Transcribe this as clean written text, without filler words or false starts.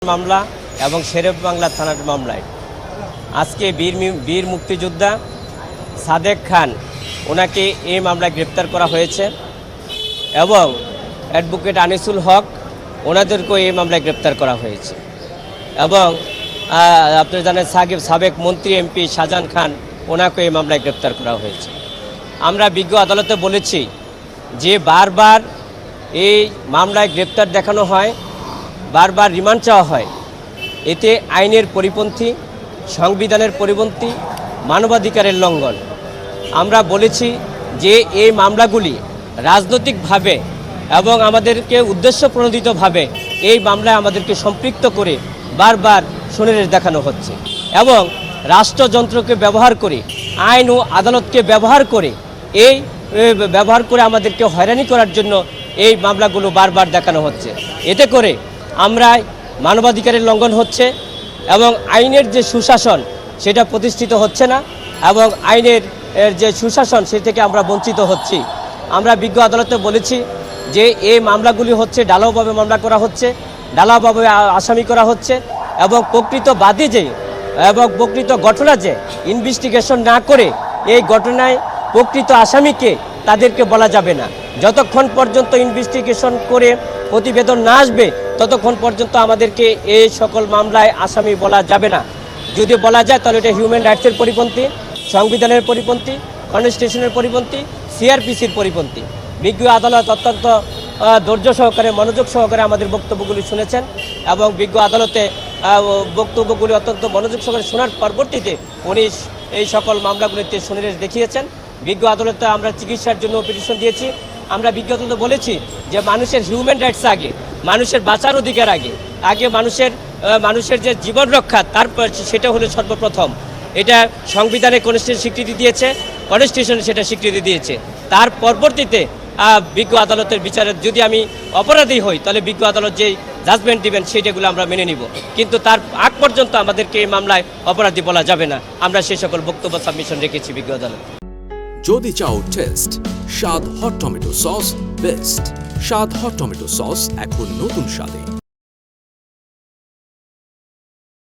মামলা এবং শেরেফ বাংলা থানার মামলায় আজকে বীর মুক্তিযোদ্ধা সাদেক খান ওনাকে এই মামলায় গ্রেপ্তার করা হয়েছে এবং অ্যাডভোকেট আনিসুল হক ওনাদেরকেও এই মামলায় গ্রেপ্তার করা হয়েছে এবং আপনারা জানেন সাবেক মন্ত্রী এমপি শাহজাহান খান ওনাকে এই মামলায় গ্রেপ্তার করা হয়েছে। আমরা বিজ্ঞ আদালতে বলেছি যে বারবার এই মামলায় গ্রেপ্তার দেখানো হয়, বারবার রিমান্ড চাওয়া হয়, এতে আইনের পরিপন্থী, সংবিধানের পরিপন্থী, মানবাধিকারের লঙ্ঘন। আমরা বলেছি যে এই মামলাগুলি রাজনৈতিকভাবে এবং আমাদেরকে উদ্দেশ্যপ্রণোদিতভাবে এই মামলায় আমাদেরকে সম্পৃক্ত করে বারবার সুনির্দেশ দেখানো হচ্ছে এবং রাষ্ট্রযন্ত্রকে ব্যবহার করে, আইন ও আদালতকে ব্যবহার করে আমাদেরকে হয়রানি করার জন্য এই মামলাগুলো বারবার দেখানো হচ্ছে। এতে করে আমরা মানবাধিকারের লঙ্ঘন হচ্ছে এবং আইনের যে সুশাসন সেটা প্রতিষ্ঠিত হচ্ছে না এবং আইনের যে সুশাসন সে থেকে আমরা বঞ্চিত হচ্ছি। আমরা বিজ্ঞ আদালতে বলেছি যে এই মামলাগুলি হচ্ছে ঢালাওভাবে মামলা করা হচ্ছে, ঢালাওভাবে আসামি করা হচ্ছে এবং প্রকৃত বাদী যে এবং প্রকৃত ঘটনা যে ইনভেস্টিগেশন না করে এই ঘটনায় প্রকৃত আসামিকে তাদেরকে বলা যাবে না। যতক্ষণ পর্যন্ত ইনভেস্টিগেশন করে প্রতিবেদন না আসবে ততক্ষণ পর্যন্ত আমাদেরকে এই সকল মামলায় আসামি বলা যাবে না। যদি বলা যায় তাহলে এটা হিউম্যান রাইটসের পরিপন্থী, সংবিধানের পরিপন্থী, কনস্টিটিউশনের পরিপন্থী, সিআরপিসির পরিপন্থী। বিজ্ঞ আদালত অত্যন্ত ধৈর্য সহকারে, মনোযোগ সহকারে আমাদের বক্তব্যগুলি শুনেছেন এবং বিজ্ঞ আদালতে বক্তব্যগুলি অত্যন্ত মনোযোগ সহকারে শোনার পরবর্তীতে উনি এই সকল মামলাগুলিতে সুনির্দেশ দেখিয়েছেন। বিজ্ঞ আদালতে আমরা চিকিৎসার জন্য পিটিশন দিয়েছি। আমরা বিজ্ঞ আদালতে বলেছি যে মানুষের হিউম্যান রাইটস আগে, মানুষের বাঁচার অধিকার আগে মানুষের যে জীবন রক্ষা তারপর সেটা হলো সর্বপ্রথম। এটা সংবিধানে কনস্টিটিউশন স্বীকৃতি দিয়েছে, কনস্টিটিউশনে সেটা স্বীকৃতি দিয়েছে। তার পরবর্তীতে বিজ্ঞ আদালতের বিচারে যদি আমি অপরাধী হই তাহলে বিজ্ঞ আদালত যেই জাজমেন্ট দিবেন সেটাগুলো আমরা মেনে নিব, কিন্তু তার আগ পর্যন্ত আমাদেরকে এই মামলায় অপরাধী বলা যাবে না। আমরা সেই সকল বক্তব্য সাবমিশন রেখেছি বিজ্ঞ আদালত। যদি চাও টেস্ট, স্বাদ হট টমেটো সস বেস্ট। স্বাদ হট টমেটো সস এখন নতুন স্বাদে।